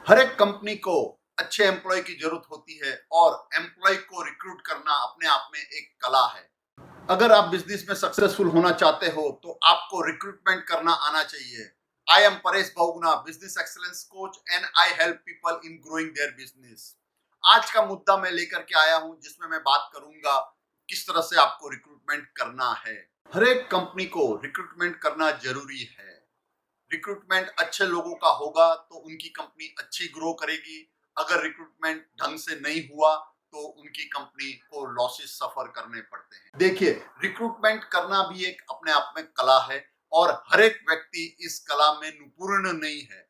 हर एक कंपनी को अच्छे एम्प्लॉय की जरूरत होती है और एम्प्लॉय को रिक्रूट करना अपने आप में एक कला है। अगर आप बिजनेस में सक्सेसफुल होना चाहते हो तो आपको रिक्रूटमेंट करना आना चाहिए। I am Paresh Bahuguna, business excellence coach and I help people in growing their business. आज का मुद्दा मैं लेकर के आया हूं जिसमें मैं बात करूंगा किस तरह से आपको रिक्रूटमेंट करना है। हर एक कंपनी को रिक्रूटमेंट करना जरूरी है। रिक्रूटमेंट अच्छे लोगों का होगा तो उनकी कंपनी अच्छी ग्रो करेगी। अगर रिक्रूटमेंट ढंग से नहीं हुआ तो उनकी कंपनी को लॉसेस सफर करने पड़ते हैं। देखिए, रिक्रूटमेंट करना भी एक अपने आप में कला है और हर एक व्यक्ति इस कला में निपुण नहीं है।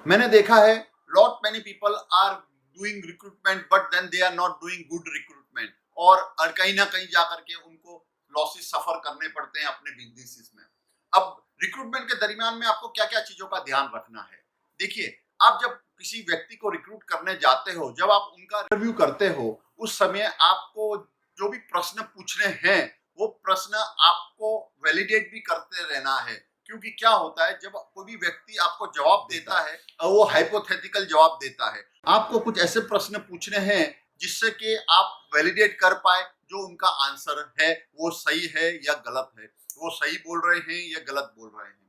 मैंने देखा है lot many people are doing recruitment but then they are not doing good recruitment और कहीं ना कहीं जाकर के उनको लॉसेस सफर करने पड़ते हैं अपने बिजनेस में। अब रिक्रूटमेंट के दरमियान में आपको क्या क्या चीजों का ध्यान रखना है। देखिए, आप जब किसी व्यक्ति को रिक्रूट करने जाते हो, जब आप उनका इंटरव्यू करते हो, उस समय आपको जो भी प्रश्न पूछने हैं वो प्रश्न आपको वैलिडेट भी करते रहना है। क्योंकि क्या होता है, जब कोई भी व्यक्ति आपको जवाब देता है वो हाइपोथेटिकल जवाब देता है। आपको कुछ ऐसे प्रश्न पूछने हैं जिससे कि आप वैलिडेट कर पाए जो उनका आंसर है वो सही है या गलत है, वो सही बोल रहे हैं या गलत बोल रहे हैं।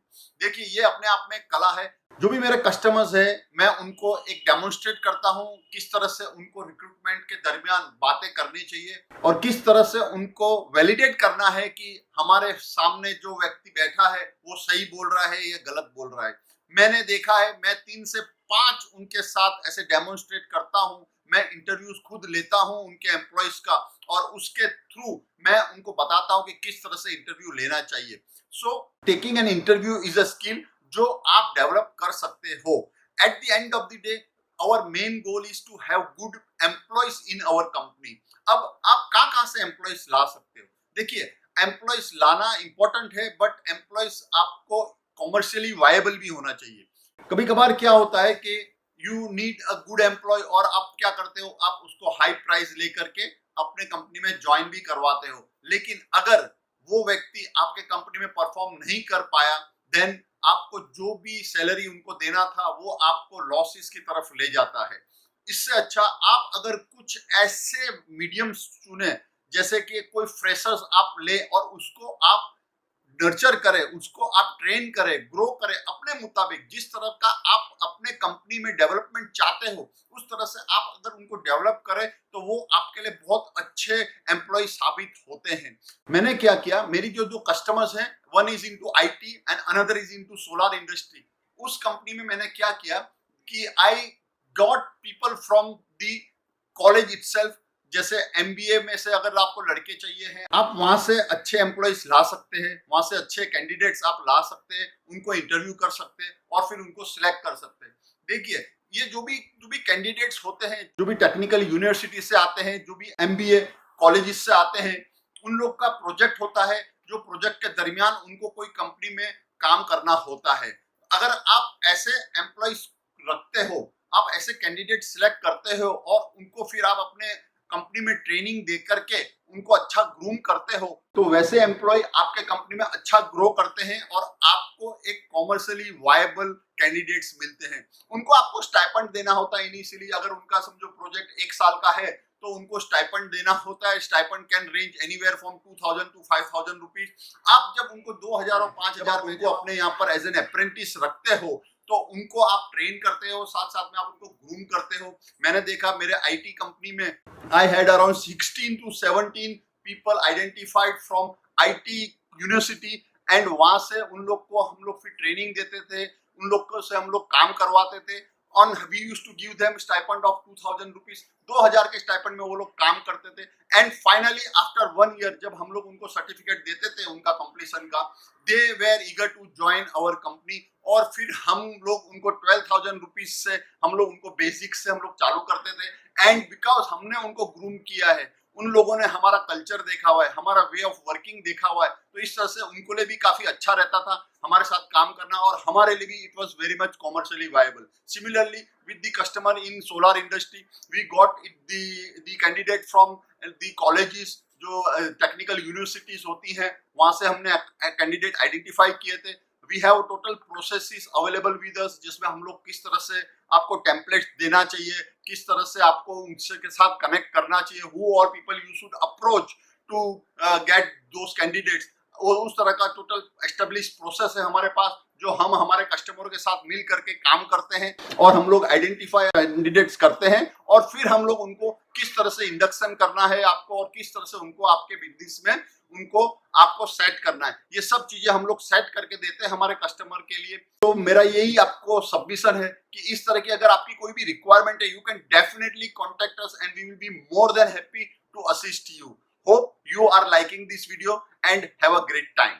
देखिए, ये अपने आप में कला है। जो भी मेरे कस्टमर्स है मैं उनको एक डेमोन्स्ट्रेट करता हूँ किस तरह से उनको रिक्रूटमेंट के दरमियान बातें करनी चाहिए और किस तरह से उनको वैलिडेट करना है कि हमारे सामने जो व्यक्ति बैठा है वो सही बोल रहा है या गलत बोल रहा है। मैंने देखा है, मैं 3 से 5 उनके साथ ऐसे डेमोन्स्ट्रेट करता हूँ। मैं इंटरव्यूज खुद लेता हूँ उनके एम्प्लॉयज का और उसके थ्रू मैं उनको बताता हूँ कि किस तरह से इंटरव्यू लेना चाहिए। So taking an interview is a skill जो आप डेवलप कर सकते हो। At the end of the day our main goal is to have good employees in our company. अब आप कहाँ से एम्प्लॉयज ला सकते हो? देखिए, एम्प्लॉयज लाना इंपॉर्टेंट है बट एम्प्लॉयज आपको कॉमर्शियली वायबल भी होना चाहिए। कभी कभार क्या होता है कि you need a good employee और आप क्या करते हो, आप उसको हाई प्राइस लेकर के अपने कंपनी में ज्वाइन भी करवाते हो। लेकिन अगर वो व्यक्ति आपके कंपनी में परफॉर्म नहीं कर पाया, देन आपको जो भी सैलरी उनको देना था वो आपको लॉसेस की तरफ ले जाता है। इससे अच्छा आप अगर कुछ ऐसे मीडियम चुने, जैसे कि कोई फ्रेशर्स आप ले और उसको आप नर्चर करें, उसको आप ट्रेन करें, ग्रो करें अपने मुताबिक। जिस तरह का आप अपने कंपनी में डेवलपमेंट चाहते हो उस तरह से आप अगर उनको डेवलप करें तो वो आपके लिए बहुत अच्छे एम्प्लॉय साबित होते हैं। मैंने क्या किया, मेरी जो कस्टमर्स हैं, one is into IT and another is into solar industry. उस कंपनी में मैंने क्या किया कि I got people from the college itself. जैसे एमबीए में से अगर आपको लड़के चाहिए हैं, आप वहां से अच्छे एम्प्लॉयज ला सकते हैं, वहां से अच्छे कैंडिडेट्स आप ला सकते हैं, उनको इंटरव्यू कर सकते हैं और फिर उनको सिलेक्ट कर सकते हैं। देखिए, ये जो भी कैंडिडेट्स होते हैं, जो भी टेक्निकल यूनिवर्सिटी से आते हैं, जो भी एमबीए कॉलेजेस से आते हैं, उन लोग का प्रोजेक्ट होता है जो प्रोजेक्ट के दरमियान उनको कोई कंपनी में काम करना होता है। अगर आप ऐसे एम्प्लॉयज रखते हो, आप ऐसे कैंडिडेट सिलेक्ट करते हो और उनको फिर आप अपने कंपनी में ट्रेनिंग दे करके उनको अच्छा ग्रूम करते हो, तो वैसे एम्प्लॉय आपके कंपनी में अच्छा ग्रो करते हैं और आपको एक कॉमर्शियली वायबल कैंडिडेट्स मिलते हैं। उनको आपको स्टाइपेंड देना होता है इनिशियली। अगर उनका समझो प्रोजेक्ट 1 साल का है तो उनको स्टाइपेंड देना होता है। Stipend can range anywhere from 2000 to 5000 rupees. आप जब उनको 2000 और 5000 उनको अपने यहाँ पर एज एन अप्रेंटिस रखते हो तो उनको आप ट्रेन करते हो, साथ साथ में आप उनको ग्रूम करते हो। मैंने देखा मेरे आईटी कंपनी में I had around 16 to 17 people identified from IT university and वहां से उन लोग को हम लोग फिर ट्रेनिंग देते थे, उन लोग को से हम लोग काम करवाते थे। On we used to give them stipend of 2000 rupees. 2000 के स्टाइपेंड में वो लोग काम करते थे एंड फाइनली आफ्टर 1 ईयर जब हम लोग उनको सर्टिफिकेट देते थे उनका कंप्लीशन का, they were eager to join our company. और फिर हम लोग उनको 12,000 रुपीज से हम लोग उनको बेसिक से हम लोग चालू करते थे। एंड बिकॉज हमने उनको ग्रूम किया है, उन लोगों ने हमारा कल्चर देखा हुआ है, हमारा वे ऑफ वर्किंग देखा हुआ है, तो इस तरह से उनको लिए भी काफी अच्छा रहता था हमारे साथ काम करना और हमारे लिए भी it was very much commercially viable. Similarly with the customer in solar industry, we got the candidate from the colleges, जो टेक्निकल यूनिवर्सिटीज होती हैं, वहां से हमने कैंडिडेट आइडेंटिफाई किए थे। We have total processes available with us, जिसमें हम लोग किस तरह से आपको टेम्पलेट्स देना चाहिए, किस तरह से आपको उनसे के साथ कनेक्ट करना चाहिए, हु और people you should approach to get those candidates, वो उस तरह का टोटल एस्टेब्लिश प्रोसेस है हमारे पास, जो हम हमारे कस्टमर के साथ मिल करके काम करते हैं और हम लोग आइडेंटिफाई कैंडिडेट्स करते हैं और फिर हम लोग उनको किस तरह से इंडक्शन करना है आपको और किस तरह से उनको आपके बिजनेस में उनको आपको सेट करना है, ये सब चीजें हम लोग सेट करके देते हैं हमारे कस्टमर के लिए। तो मेरा यही आपको सबमिशन है कि इस तरह की अगर आपकी कोई भी रिक्वायरमेंट है, you can definitely contact us and we will be more than happy to assist you. Hope you are liking this video and have a great time.